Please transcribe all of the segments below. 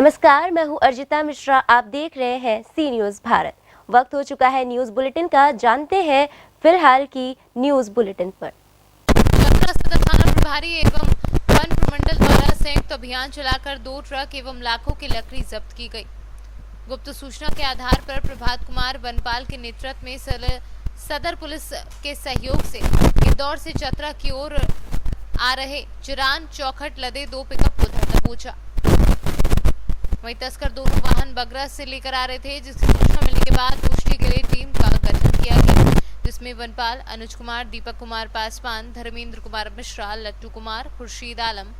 नमस्कार, मैं हूं अर्जिता मिश्रा। आप देख रहे हैं सी न्यूज़ भारत। वक्त हो चुका है न्यूज़ बुलेटिन का। जानते हैं फिलहाल की न्यूज़ बुलेटिन पर। चतरा सदर थाना प्रभारी एवं वन प्रमंडल द्वारा संयुक्त अभियान चलाकर 2 ट्रक एवं लाखों की लकड़ी जब्त की गई। गुप्त सूचना के आधार पर प्रभात कुमार वनपाल के नेतृत्व में सदर पुलिस के सहयोग से इंदौर से चतरा की ओर आ रहे चिरान चौखट लदे 2 पिकअप को धर दबोचा। वहीं तस्कर दोनों वाहन बगरा से लेकर आ रहे थे, जिसकी सूचना मिलने के बाद पुष्टि के लिए टीम का गठन किया गया, जिसमें वनपाल, अनुज कुमार, दीपक कुमार पासवान, धर्मेंद्र कुमार मिश्रा, लट्टू कुमार, खुर्शीद आलम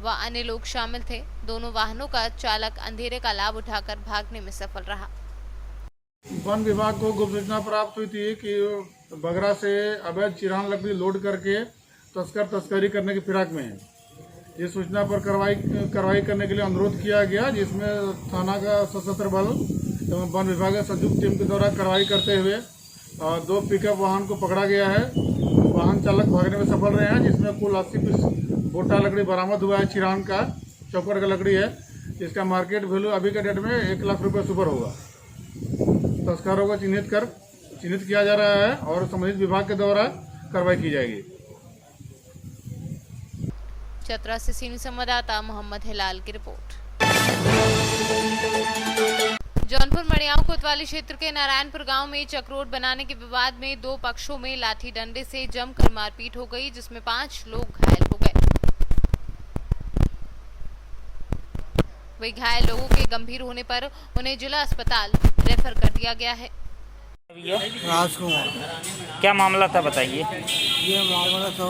व अन्य लोग शामिल थे। दोनों वाहनों का चालक अंधेरे का लाभ उठाकर भागने में सफल रहा। वन विभाग को गुप्त सूचना प्राप्त हुई थी कि बगरा से अवैध चिरान लकड़ी लोड करके तस्कर तस्करी करने की फिराक में है। इस सूचना पर कार्रवाई करने के लिए अनुरोध किया गया, जिसमें थाना का सशस्त्र बल एवं वन विभाग की संयुक्त टीम के द्वारा कार्रवाई करते हुए 2 पिकअप वाहन को पकड़ा गया है। वाहन चालक भागने में सफल रहे हैं, जिसमें कुल 80 पीस गोटा लकड़ी बरामद हुआ है। चिरान का चौकट का लकड़ी है। इसका मार्केट वैल्यू अभी के डेट में 1 लाख रुपये सुपर होगा। तस्करों को चिन्हित किया जा रहा है और संबंधित विभाग के द्वारा कार्रवाई की जाएगी। चतरा से सीनियर संवाददाता मोहम्मद हिलाल की रिपोर्ट। जौनपुर मड़ियाव कोतवाली क्षेत्र के नारायणपुर गांव में चक्रोड बनाने के विवाद में 2 पक्षों में लाठी डंडे से जमकर मारपीट हो गई, जिसमें 5 लोग घायल हो गए। वही घायल लोगों के गंभीर होने पर उन्हें जिला अस्पताल रेफर कर दिया गया है। राजकुमार, क्या मामला था बताइए। ये मामला तो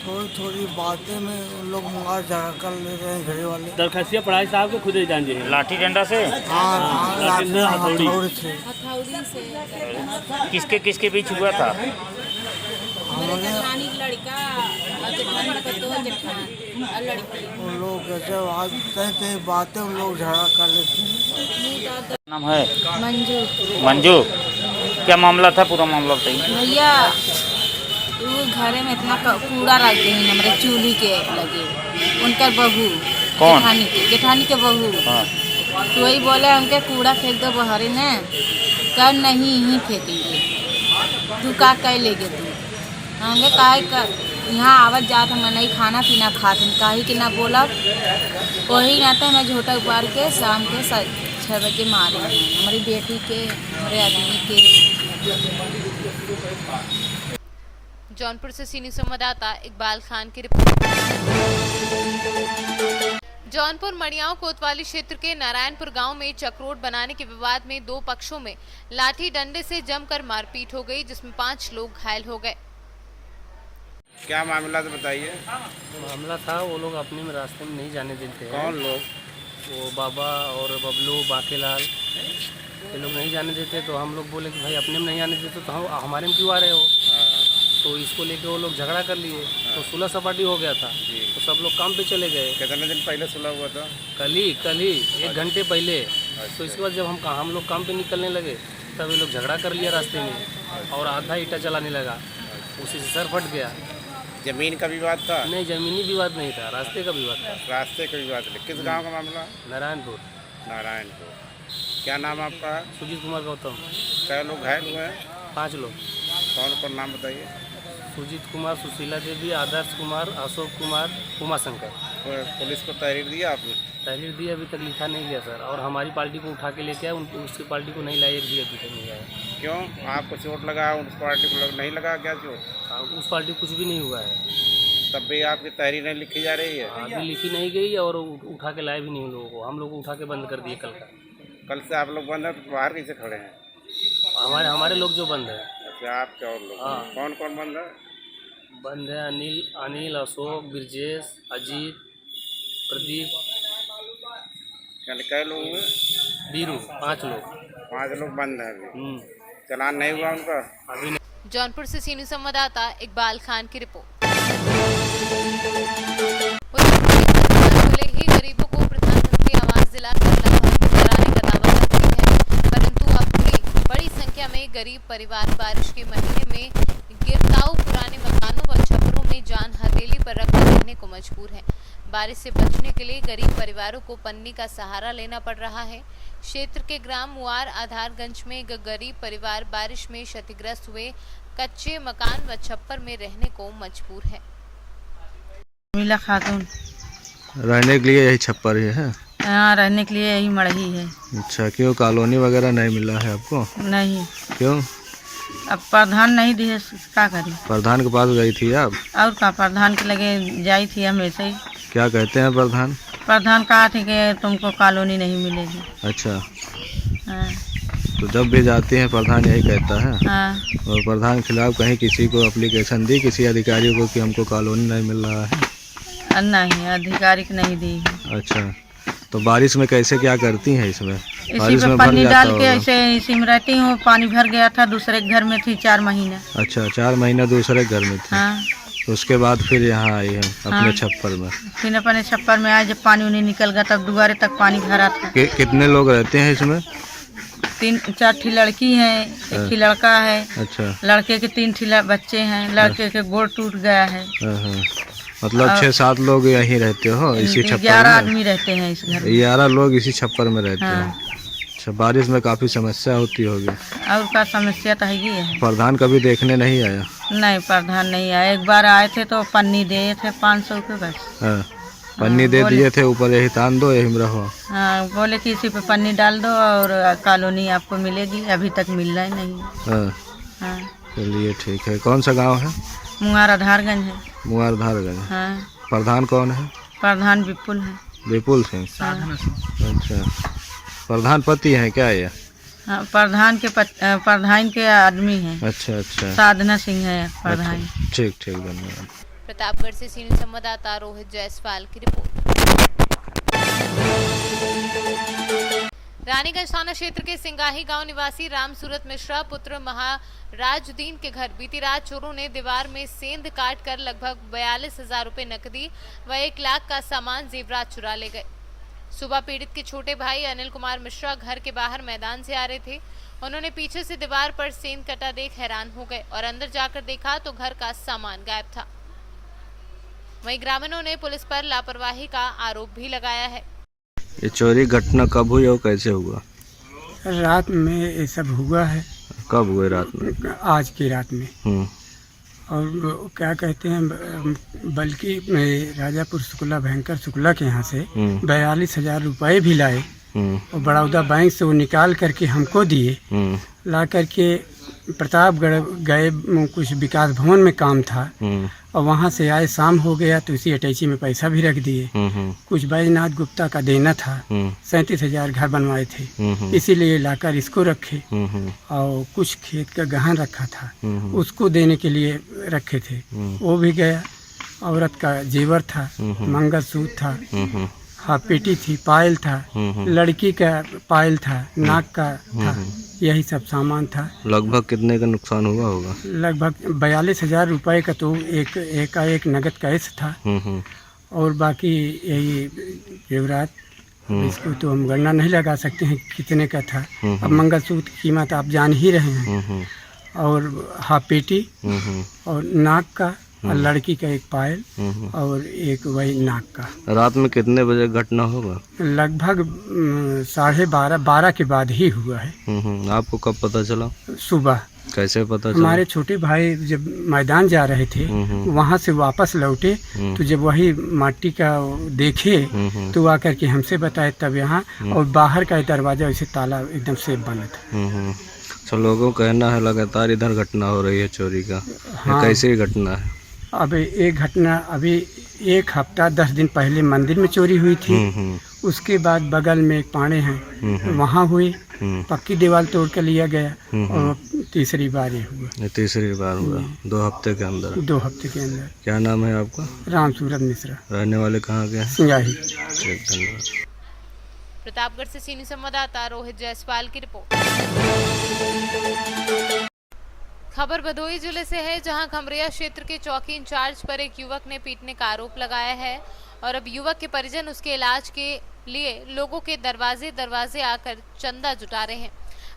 थोड़ी बातें में उन लोग मार झगड़ा कर ले रहे हैं घरे वाले। दरखास्तिया पढ़ाई साहब को खुद ही जान जी लाठी डंडा से? हाँ, हथौड़ी से। किसके किसके बीच हुआ था? उन लोग जब आते बातें उन लोग झगड़ा कर लेते हैं। नाम है मंजू। क्या मामला था? पूरा मामला बताइए भैया। वो घरे में इतना कूड़ा रखते हैं हमारे चूल्ही के लगे। उनका बहू कौन? जेठानी के बहू। हाँ। तो वही बोले हमके कूड़ा फेंक दो बहरे ने। कर नहीं ही फेंकेंगे। तू का कह लेगे तू? हमके का यहाँ आवत जात हम नहीं खाना पीना खाते काहे कि ना बोला। वही नाते हमें झोटा उपार के शाम के 6 बजे मारे हमारी बेटी के, हमारे आदमी के। जौनपुर से सीनियर संवाददाता इकबाल खान की रिपोर्ट। जौनपुर मड़ियाव कोतवाली क्षेत्र के नारायणपुर गांव में चक्रोड बनाने के विवाद में 2 पक्षों में लाठी डंडे से जमकर मारपीट हो गई, जिसमें 5 लोग घायल हो गए। क्या मामला तो बताइए। मामला था वो लोग अपने में रास्ते में नहीं जाने देते हैं। कौन लोग? वो बाबा और बबलू बाकेलाल ये लोग नहीं जाने देते। तो हम लोग बोले कि भाई अपने में नहीं आने देते तो हम हमारे में क्यों आ रहे हो? तो इसको लेके वो लोग झगड़ा कर लिए। तो सुलह सपाटी हो गया था। तो सब लोग काम पे चले गए। कितने दिन पहले सुलह हुआ था? कल ही 1 घंटे पहले। तो इसके बाद जब हम लोग काम पे निकलने लगे तब ये लोग झगड़ा कर लिया रास्ते में और आधा ईंटा चलाने लगा। उसी से सर फट गया। जमीन का विवाद था? नहीं, जमीनी विवाद नहीं था, रास्ते का विवाद था। रास्ते का विवाद है। किस गांव का मामला? नारायणपुर। क्या नाम आपका? सुजीत कुमार गौतम। क्या लोग घायल हुए हैं? 5 लोग। कौन नाम बताइए। सुजीत कुमार, सुशीला देवी, आदर्श कुमार, अशोक कुमार, उमाशंकर। पुलिस को तहरीर दिया आपने? तहरीर दी, अभी तक लिखा नहीं गया सर। और हमारी पार्टी को उठा के लेके आए, उसकी पार्टी को नहीं लाए, एक भी अभी तक नहीं आया। क्यों? आपको चोट लगा, उस पार्टी को नहीं लगा क्या चोट? उस पार्टी कुछ भी नहीं हुआ है। तब भी आपकी तहरीर नहीं लिखी जा रही है? अभी लिखी नहीं गई और उठा के लाए भी नहीं उन लोगों को। हम लोग को उठा के बंद कर दिए कल का। कल से आप लोग बंद है तो बाहर कैसे खड़े हैं? हमारे लोग जो बंद है। अच्छा, आप क्या और लोग? हाँ। कौन बंद है? बंद है अनिल, अशोक, ब्रजेश, अजीत, प्रदीप। कै लोग हुए? बीरू। 5 लोग। 5 लोग बंद है अभी। चलान नहीं हुआ उनका अभी नहीं। जौनपुर से सीनियर संवाददाता इकबाल खान की रिपोर्ट। भले ही गरीबों को प्रधानमंत्री आवास दिलाकर लाभान्वित कराने का दावा करती है, परंतु अब भी बड़ी संख्या में गरीब परिवार बारिश के महीने में गिरताऊ पुराने मकानों व छप्परों में जान हथेली पर रखकर रहने को मजबूर हैं। बारिश से बचने के लिए गरीब परिवारों को पन्नी का सहारा लेना पड़ रहा है। क्षेत्र के ग्राम मुआर आधारगंज में एक गरीब परिवार बारिश में क्षतिग्रस्त हुए कच्चे मकान व छप्पर में रहने को मजबूर है। मिला खातून रहने के लिए यही छप्पर ही है? यहाँ रहने के लिए यही मड़ही है। अच्छा, क्यों कॉलोनी वगैरह नहीं मिला है आपको? नहीं, क्यों? अब प्रधान नहीं दिए, क्या करी? प्रधान के पास गई थी आप? और का प्रधान के लगे जाई थी हमेशा ही। क्या कहते हैं प्रधान? प्रधान कहा थे कि तुमको कॉलोनी नहीं मिलेगी। अच्छा, हाँ, तो जब भी जाती हैं प्रधान यही कहता है? हाँ। और प्रधान के खिलाफ कहीं किसी को एप्लीकेशन दी किसी अधिकारी को कि हमको कॉलोनी नहीं मिल रहा है? नहीं, अधिकारी को नहीं दी है। अच्छा, तो बारिश में कैसे क्या करती हैं इसमें? इसी बारिश पे में भर पानी जाता डाल के होगा। ऐसे इसी में रहती हूँ। पानी भर गया था, दूसरे के घर में थी 4 महीने। अच्छा, 4 महीना दूसरे घर में थी। हाँ, तो उसके बाद फिर यहाँ आई है अपने हाँ। छप्पर में। फिर अपने छप्पर में आए, जब पानी उन्हें निकल गया तब दुआरे तक पानी भरा था। कितने लोग रहते हैं इसमें? 3-4 ठी लड़की है, एक ठी लड़का है। अच्छा, लड़के के 3 ठी बच्चे हैं। लड़के के गोड़ टूट गया है। हाँ। मतलब 6-7 लोग यहीं रहते हो इसी छप्पर 11 में? आदमी रहते हैं इस घर में। 11 लोग इसी छप्पर में रहते हाँ। हैं। अच्छा, बारिश में काफी समस्या होती होगी। और का समस्या तो है। प्रधान कभी देखने नहीं आया? नहीं, प्रधान नहीं आया। एक बार आए थे तो पन्नी दिए थे 500 के बस। हाँ, पन्नी दे दिए थे, ऊपर यही तान दो यही में रहो। हाँ, बोले कि इसी पे पन्नी डाल दो और कॉलोनी आपको मिलेगी। अभी तक मिल रहा ही नहीं। हाँ, हाँ, चलिए ठीक है। कौन सा गांव है? मुआर आधारगंज है। मुआरधारगंज। हाँ, प्रधान कौन है? प्रधान विपुल है। विपुल सिंह। हाँ, अच्छा, प्रधान पति हैं क्या ये? हाँ, प्रधान के आदमी हैं। अच्छा अच्छा, साधना सिंह है प्रधान। ठीक ठीक, धन्यवाद। प्रतापगढ़ से सीनियर संवाददाता रोहित जायसवाल की रिपोर्ट। रानीगंज थाना क्षेत्र के सिंगाही गांव निवासी राम सूरत मिश्रा पुत्र महाराजुद्दीन के घर बीती रात चोरों ने दीवार में सेंध काट कर लगभग 42,000 रुपए नकदी व 1 लाख का सामान जेवरात चुरा ले गए। सुबह पीड़ित के छोटे भाई अनिल कुमार मिश्रा घर के बाहर मैदान से आ रहे थे। उन्होंने पीछे से दीवार पर सेंध कटा देख हैरान हो गए और अंदर जाकर देखा तो घर का सामान गायब था। वहीं ग्रामीणों ने पुलिस पर लापरवाही का आरोप भी लगाया है। ये चोरी घटना कब हुई और कैसे हुआ? रात में ये सब हुआ है। कब हुए? रात में? आज की रात में। और वो क्या कहते हैं, बल्कि राजापुर शुक्ला भयंकर शुक्ला के यहाँ से 42,000 रुपये भी लाए और बड़ौदा बैंक से वो निकाल करके हमको दिए। ला करके प्रतापगढ़ गए, कुछ विकास भवन में काम था और वहाँ से आए, शाम हो गया तो इसी अटैची में पैसा भी रख दिए। कुछ बैजनाथ गुप्ता का देना था, 37,000 घर बनवाए थे, इसीलिए लाकर इसको रखे। और कुछ खेत का गहन रखा था, उसको देने के लिए रखे थे, वो भी गया। औरत का जेवर था, मंगलसूत्र था, हाफ पेटी थी, पायल था, लड़की का पायल था, नाक का था, यही सब सामान था। लगभग कितने का नुकसान हुआ होगा? लगभग 42,000 रुपये का तो एक नगद कैश था और बाकी यही जेवरात, इसको तो हम गणना नहीं लगा सकते हैं कितने का था। अब मंगलसूत्र की कीमत आप जान ही रहे हैं, और हाफ पेटी और नाक का, और लड़की का एक पायल और एक वही नाक का। रात में कितने बजे घटना होगा? लगभग 12:30 के बाद ही हुआ है। आपको कब पता चला? सुबह। कैसे पता चला? हमारे छोटे भाई जब मैदान जा रहे थे, वहाँ से वापस लौटे तो जब वही माटी का देखे तो आकर के हमसे बताए तब यहाँ, और बाहर का दरवाजा वैसे ताला एकदम से बंद था। तो लोगों का कहना है लगातार इधर घटना हो रही है चोरी का। हाँ। कैसी घटना है? अब एक घटना अभी 1 हफ्ता 10 दिन पहले मंदिर में चोरी हुई थी। उसके बाद बगल में एक पाड़े हैं, वहाँ हुई, पक्की दीवार तोड़ कर लिया गया। और तीसरी बार ये हुआ। तीसरी बार हुआ 2 हफ्ते के अंदर? 2 हफ्ते के अंदर। क्या नाम है आपका? राम सूरत मिश्रा। रहने वाले कहाँ के हैं? सिंगाही। धन्यवाद। प्रतापगढ़ से सीनियर संवाददाता रोहित जायसवाल की रिपोर्ट। खबर भदोही जिले से है, जहां खमरिया क्षेत्र के चौकी इंचार्ज पर एक युवक ने पीटने का आरोप लगाया है और अब युवक के परिजन उसके इलाज के लिए लोगों के दरवाजे आकर चंदा जुटा रहे हैं।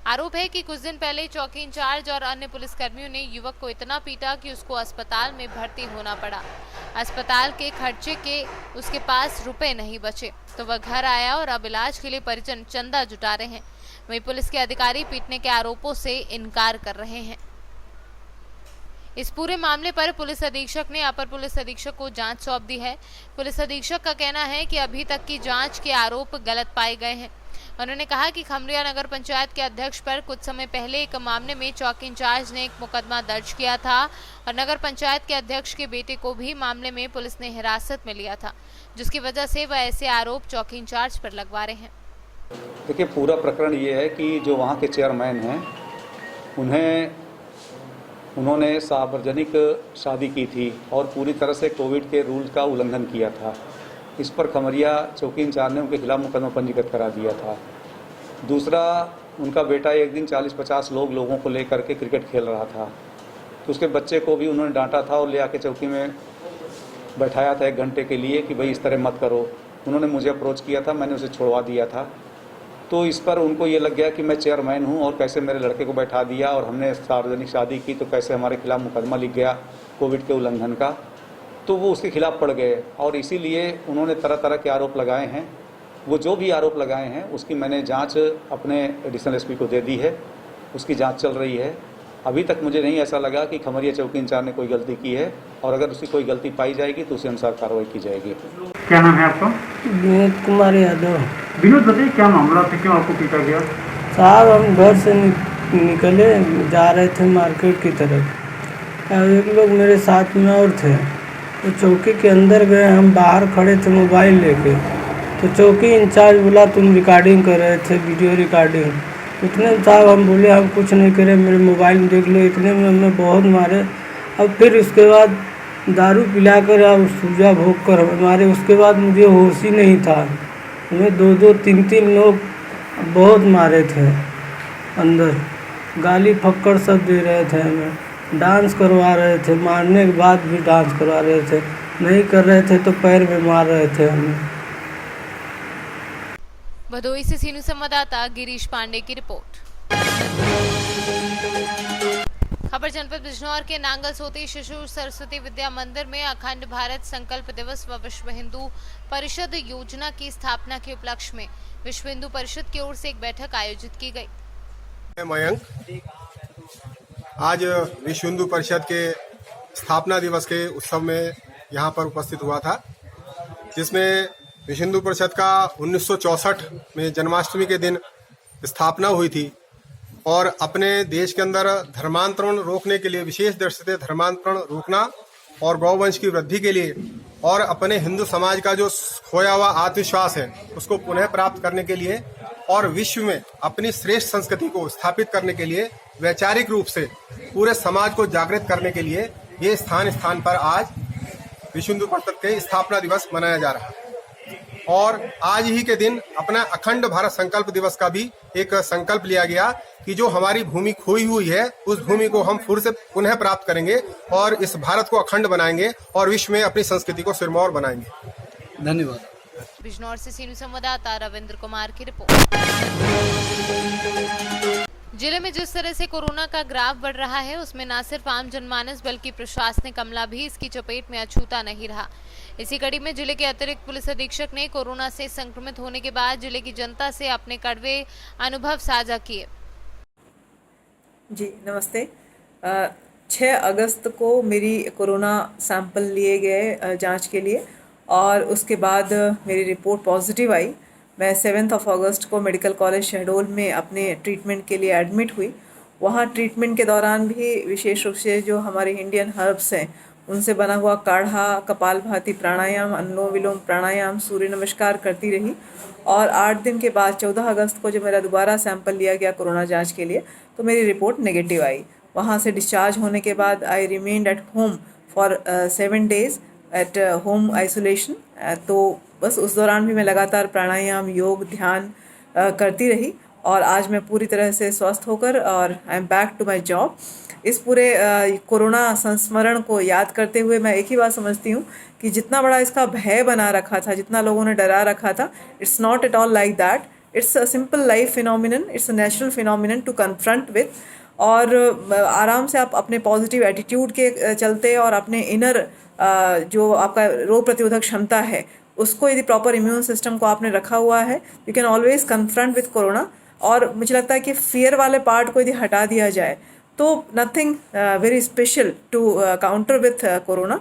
आरोप है कि कुछ दिन पहले चौकी इंचार्ज और अन्य पुलिसकर्मियों ने युवक को इतना पीटा कि उसको अस्पताल में भर्ती होना पड़ा। अस्पताल के खर्चे के उसके पास रुपए नहीं बचे तो वह घर आया और अब इलाज के लिए परिजन चंदा जुटा रहे हैं। वहीं पुलिस के अधिकारी पीटने के आरोपों से इनकार कर रहे हैं। इस पूरे मामले पर पुलिस अधीक्षक ने अपर पुलिस अधीक्षक को जांच सौंप दी है। पुलिस अधीक्षक का कहना है कि अभी तक की जांच के आरोप गलत पाए गए हैं। उन्होंने कहा कि खमरिया नगर पंचायत के अध्यक्ष पर कुछ समय पहले एक मामले में चौकी इंचार्ज ने एक मुकदमा दर्ज किया था और नगर पंचायत के अध्यक्ष के बेटे को भी मामले में पुलिस ने हिरासत में लिया था, जिसकी वजह से वह ऐसे आरोप चौकी इंचार्ज पर लगवा रहे हैं। देखिए, पूरा प्रकरण ये है कि जो वहाँ के चेयरमैन हैं उन्होंने सार्वजनिक शादी की थी और पूरी तरह से कोविड के रूल का उल्लंघन किया था। इस पर खमरिया चौकी इंचार्ज ने उनके खिलाफ मुकदमा पंजीकृत करा दिया था। दूसरा, उनका बेटा एक दिन 40-50 लोगों को लेकर के क्रिकेट खेल रहा था, तो उसके बच्चे को भी उन्होंने डांटा था और ले आके चौकी में बैठाया था 1 घंटे के लिए कि भाई इस तरह मत करो। उन्होंने मुझे अप्रोच किया था, मैंने उसे छुड़वा दिया था। तो इस पर उनको ये लग गया कि मैं चेयरमैन हूँ और कैसे मेरे लड़के को बैठा दिया और हमने सार्वजनिक शादी की तो कैसे हमारे खिलाफ मुकदमा लिख गया कोविड के उल्लंघन का। तो वो उसके खिलाफ पड़ गए और इसीलिए उन्होंने तरह तरह के आरोप लगाए हैं। वो जो भी आरोप लगाए हैं उसकी मैंने जांच अपने एडिशनल एसपी को दे दी है, उसकी जांच चल रही है। अभी तक मुझे नहीं ऐसा लगा कि खमरिया चौकी इंचार्ज ने कोई गलती की है और अगर उसकी कोई गलती पाई जाएगी तो उसी अनुसार कार्रवाई की जाएगी। क्या नाम है आपका? विनोद कुमार यादव। विनोद बताइए, क्या मामला था, क्यों आपको पीटा गया? साहब, हम घर से निकले जा रहे थे मार्केट की तरफ, एक लोग मेरे साथ में और थे। तो चौकी के अंदर गए, हम बाहर खड़े थे मोबाइल लेके, तो चौकी इंचार्ज बोला तुम रिकॉर्डिंग कर रहे थे, वीडियो रिकॉर्डिंग। इतने साहब हम बोले हम कुछ नहीं करे, मेरे मोबाइल में देख लो। इतने में हमें बहुत मारे। अब फिर उसके बाद दारू पिला कर और सूजा भोग कर हमें मारे। उसके बाद मुझे होश ही नहीं था। हमें 2-2, 3-3 लोग बहुत मारे थे अंदर, गाली फक्कड़ सब दे रहे थे, हमें डांस करवा रहे थे, मारने के बाद भी डांस करवा रहे थे, नहीं कर रहे थे तो पैर में मार रहे थे हमें। भदोही से सीनू संवाददाता गिरीश पांडे की रिपोर्ट। खबर जनपद बिजनौर के नांगल सोती शिशु सरस्वती विद्या मंदिर में अखंड भारत संकल्प दिवस व विश्व हिंदू परिषद योजना की स्थापना के उपलक्ष्य में विश्व हिंदू परिषद की ओर से एक बैठक आयोजित की गई। मयंक आज विश्व हिंदू परिषद के स्थापना दिवस के उत्सव में यहाँ पर उपस्थित हुआ था, जिसमें विश्व हिंदू परिषद का 1964 में जन्माष्टमी के दिन स्थापना हुई थी और अपने देश के अंदर धर्मांतरण रोकने के लिए, विशेष दृष्टि से धर्मांतरण रोकना और गौवंश की वृद्धि के लिए और अपने हिंदू समाज का जो खोया हुआ आत्मविश्वास है उसको पुनः प्राप्त करने के लिए और विश्व में अपनी श्रेष्ठ संस्कृति को स्थापित करने के लिए वैचारिक रूप से पूरे समाज को जागृत करने के लिए ये स्थान स्थान पर आज विश्व हिंदू परिषद के स्थापना दिवस मनाया जा रहा है। और आज ही के दिन अपना अखंड भारत संकल्प दिवस का भी एक संकल्प लिया गया कि जो हमारी भूमि खोई हुई है उस भूमि को हम फिर से पुनः प्राप्त करेंगे और इस भारत को अखंड बनाएंगे और विश्व में अपनी संस्कृति को सिरमौर बनाएंगे। धन्यवाद। बिजनौर से सीनू संवाददाता रविंद्र कुमार की रिपोर्ट। जिले में जिस तरह से कोरोना का ग्राफ बढ़ रहा है उसमें न सिर्फ आम जनमानस बल्कि प्रशासनिक अमला भी इसकी चपेट में अछूता नहीं रहा। इसी कड़ी में जिले के अतिरिक्त पुलिस अधीक्षक ने कोरोना से संक्रमित होने के बाद जिले की जनता से अपने कड़वे अनुभव साझा किए। जी नमस्ते। 6 अगस्त को मेरी कोरोना सैंपल लिए गए जांच के लिए और उसके बाद मेरी रिपोर्ट पॉजिटिव आई। मैं 7 अगस्त को मेडिकल कॉलेज शहडोल में अपने ट्रीटमेंट के लिए एडमिट हुई। वहाँ ट्रीटमेंट के दौरान भी विशेष रूप से जो हमारे इंडियन हर्ब्स हैं उनसे बना हुआ काढ़ा, कपालभाति प्राणायाम, अनुलोम विलोम प्राणायाम, सूर्य नमस्कार करती रही। और 8 दिन के बाद 14 अगस्त को जब मेरा दोबारा सैंपल लिया गया कोरोना जांच के लिए तो मेरी रिपोर्ट नेगेटिव आई। वहाँ से डिस्चार्ज होने के बाद आई remained at home for 7 days at home isolation. तो बस उस दौरान भी मैं लगातार प्राणायाम, योग, ध्यान करती रही और आज मैं पूरी तरह से स्वस्थ होकर और I am back to my job. इस पूरे कोरोना संस्मरण को याद करते हुए मैं एक ही बात समझती हूँ कि जितना बड़ा इसका भय बना रखा था, जितना लोगों ने डरा रखा था, it's not at all like that. It's a simple life phenomenon, it's a natural phenomenon to confront with. और आराम से आप अपने पॉजिटिव एटीट्यूड के चलते और अपने इनर जो आपका रोग प्रतिरोधक क्षमता है उसको, यदि प्रॉपर इम्यून सिस्टम को आपने रखा हुआ है, you can always confront with corona. और मुझे लगता है कि फियर वाले पार्ट को यदि हटा दिया जाए तो nothing very special to counter with corona.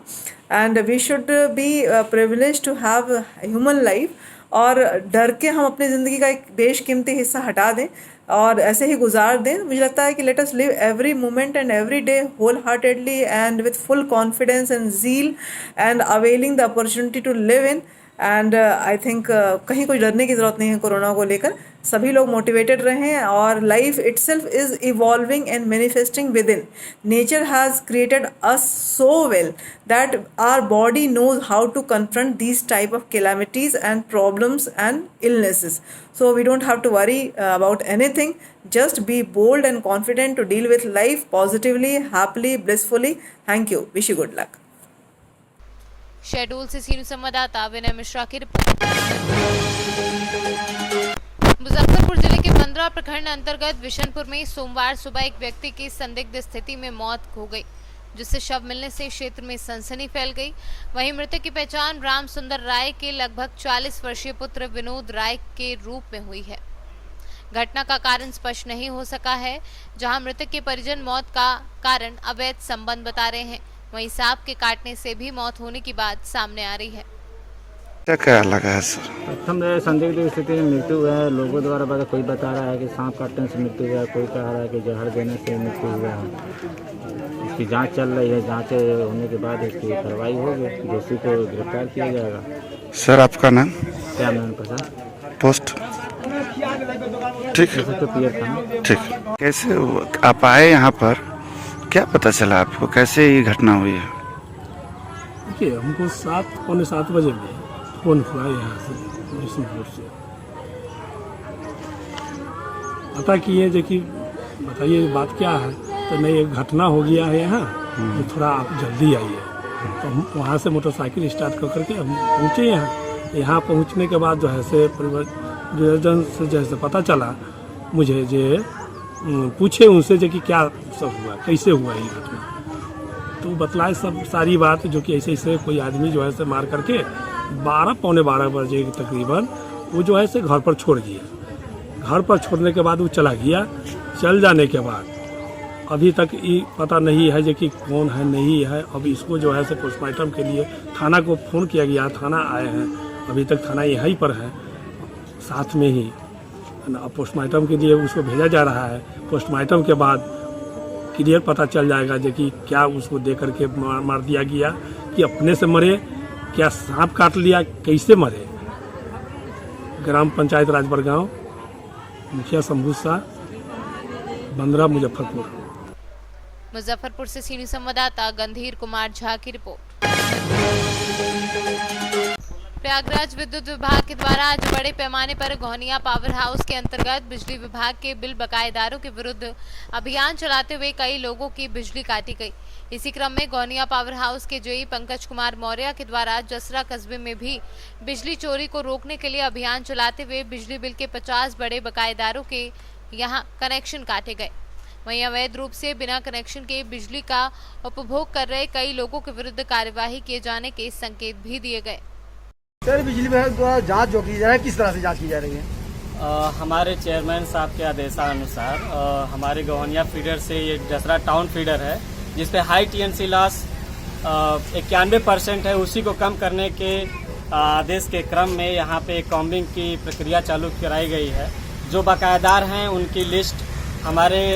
And we should be privilege to have human life, और डर के हम अपनी ज़िंदगी का एक बेशकीमती हिस्सा हटा दें और ऐसे ही गुजार दें। मुझे लगता है कि let us live every moment and every day wholeheartedly and with full confidence and zeal and availing the opportunity to live in. And I think कहीं कोई डरने की ज़रूरत नहीं है कोरोना को लेकर। सभी लोग मोटिवेटेड रहें, और life itself is evolving and manifesting within. Nature has created us so well that our body knows how to confront these type of calamities and problems and illnesses. So we don't have to worry about anything. Just be bold and confident to deal with life positively, happily, blissfully. Thank you. Wish you good luck. Shahdol से senior संवाददाता विनय मिश्रा की report. Muzaffarpur जिले के 15 प्रखंड अंतर्गत विशनपुर में सोमवार सुबह एक व्यक्ति की संदिग्ध स्थिति में मौत हो गई, जिससे शव मिलने से क्षेत्र में सनसनी फैल गई। वहीं मृतक की पहचान राम सुंदर राय के लगभग 40 वर्षीय पुत्र विनोद राय के रूप में हुई है। घटना का कारण स्पष्ट नहीं हो सका है, जहां मृतक के परिजन मौत का कारण अवैध संबंध बता रहे हैं। वहीं सांप के काटने से भी मौत होने की बात सामने आ रही है। क्या लगा है सर? प्रथम संदिग्ध स्थिति में मृत्यु हुआ है। लोगों द्वारा बता, कोई बता रहा है कि सांप काटने से मृत्यु हुआ है, कोई कह रहा है कि जहर देने से मृत्यु हुआ है। इसकी जांच चल रही है, जांच होने के बाद इसकी कार्रवाई होगी, दोषी को गिरफ्तार किया जाएगा। सर आपका नाम? क्या नाम पता? पोस्ट? ठीक है, तो ठीक। कैसे आप आए यहाँ पर, क्या पता चला आपको, कैसे ये घटना हुई है? देखिए, हमको 7-7:15 बजे में फोन हुआ यहाँ से विष्णुपुर से, पता किए जो कि बताइए बात क्या है, तो नहीं एक घटना हो गया है यहाँ, तो थोड़ा आप जल्दी आइए। तो हम वहाँ से मोटरसाइकिल स्टार्ट कर करके हम पहुँचे यहाँ पहुँचने के बाद जो है से परिवारजन से जैसे पता चला मुझे, जो पूछे उनसे जो कि क्या सब हुआ, कैसे हुआ ये घटना, तो बतलाए सब सारी बात, जो कि ऐसे कोई आदमी जो है से मार करके 12-12:15 बजे तकरीबन वो जो है से घर पर छोड़ दिया। घर पर छोड़ने के बाद वो चला गया। चल जाने के बाद अभी तक ये पता नहीं है जो कि कौन है नहीं है। अब इसको जो है से पोस्टमार्टम के लिए थाना को फ़ोन किया गया, थाना आए हैं, अभी तक थाना यहीं पर है साथ में ही। अब पोस्टमार्टम के लिए उसको भेजा जा रहा है। पोस्टमार्टम के बाद क्लियर पता चल जाएगा जो कि क्या उसको दे करके मार दिया गया, कि अपने से मरे, क्या सांप काट लिया, कैसे मरे। ग्राम पंचायत राजबरगांव, मुखिया शंभू शाह, बंदरा, मुजफ्फरपुर। मुजफ्फरपुर से सीनियर संवाददाता गंधीर कुमार झा की रिपोर्ट। प्रयागराज विद्युत विभाग के द्वारा आज बड़े पैमाने पर गोहनिया पावर हाउस के अंतर्गत बिजली विभाग के बिल बकायेदारों के विरुद्ध अभियान चलाते हुए कई लोगों की बिजली काटी गई। इसी क्रम में गोहनिया पावर हाउस के जेई पंकज कुमार मौर्य के द्वारा जसरा कस्बे में भी बिजली चोरी को रोकने के लिए अभियान चलाते हुए बिजली बिल के 50 बड़े बकायेदारों के यहां कनेक्शन काटे गए। वहीं अवैध रूप से बिना कनेक्शन के बिजली का उपभोग कर रहे कई लोगों के विरुद्ध कार्यवाही किए जाने के संकेत भी दिए गए। सर, बिजली विभाग द्वारा जांच जो की जा रही है, किस तरह से जांच की जा रही है? हमारे चेयरमैन साहब के आदेशानुसार हमारे गोहनिया फीडर से ये जसरा टाउन फीडर है, जिसपे हाई टीएनसी लॉस 91% है, उसी को कम करने के आदेश के क्रम में यहाँ पे कॉम्बिंग की प्रक्रिया चालू कराई गई है। जो बकायेदार हैं उनकी लिस्ट हमारे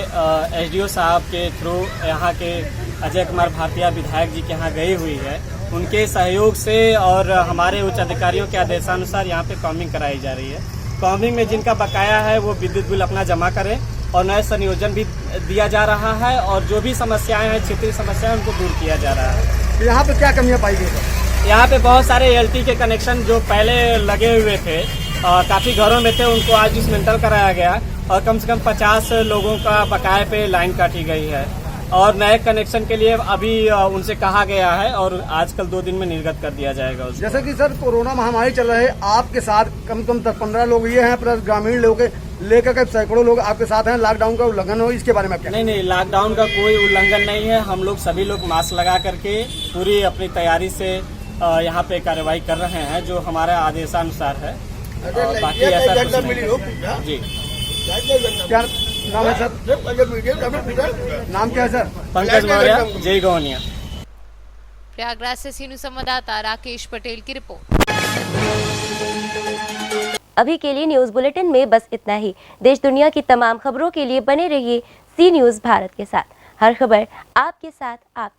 एसडीओ साहब के थ्रू यहाँ के अजय कुमार भारतीय विधायक जी के यहाँ गई हुई है। उनके सहयोग से और हमारे उच्च अधिकारियों के आदेशानुसार यहाँ पे कॉम्बिंग कराई जा रही है। कॉम्बिंग में जिनका बकाया है वो विद्युत बिल अपना जमा करें और नए संयोजन भी दिया जा रहा है, और जो भी समस्याएं हैं, क्षेत्रीय समस्याएं, उनको दूर किया जा रहा है। यहाँ पे क्या कमियाँ पाई गई? यहाँ पे बहुत सारे एलटी के कनेक्शन जो पहले लगे हुए थे, काफ़ी घरों में थे, उनको आज डिसमेंटल कराया गया और कम से कम 50 लोगों का बकाये पे लाइन काटी गई है। और नए कनेक्शन के लिए अभी उनसे कहा गया है और आजकल 2 दिन में निर्गत कर दिया जाएगा उसको। जैसे कि सर कोरोना महामारी चल रही है, आपके साथ कम से कम 10-15 लोग ये हैं, प्लस ग्रामीण लोग लेकर के सैकड़ों लोग आपके साथ हैं, लॉकडाउन का उल्लंघन हो, इसके बारे में क्या? नहीं, लॉकडाउन का कोई उल्लंघन नहीं है। हम लोग सभी लोग मास्क लगा करके पूरी अपनी तैयारी से यहाँ पे कार्रवाई कर रहे हैं जो हमारा आदेशानुसार है। बाकी ऐसा कुछ नहीं। जी, क्या नाम है सर? नाम क्या है सर? पंकज मौर्य, जय गौनिया। प्रयागराज से सीनू संवाददाता राकेश पटेल की रिपोर्ट। अभी के लिए न्यूज बुलेटिन में बस इतना ही। देश दुनिया की तमाम खबरों के लिए बने रहिए सी न्यूज भारत के साथ। हर खबर आपके साथ, आपके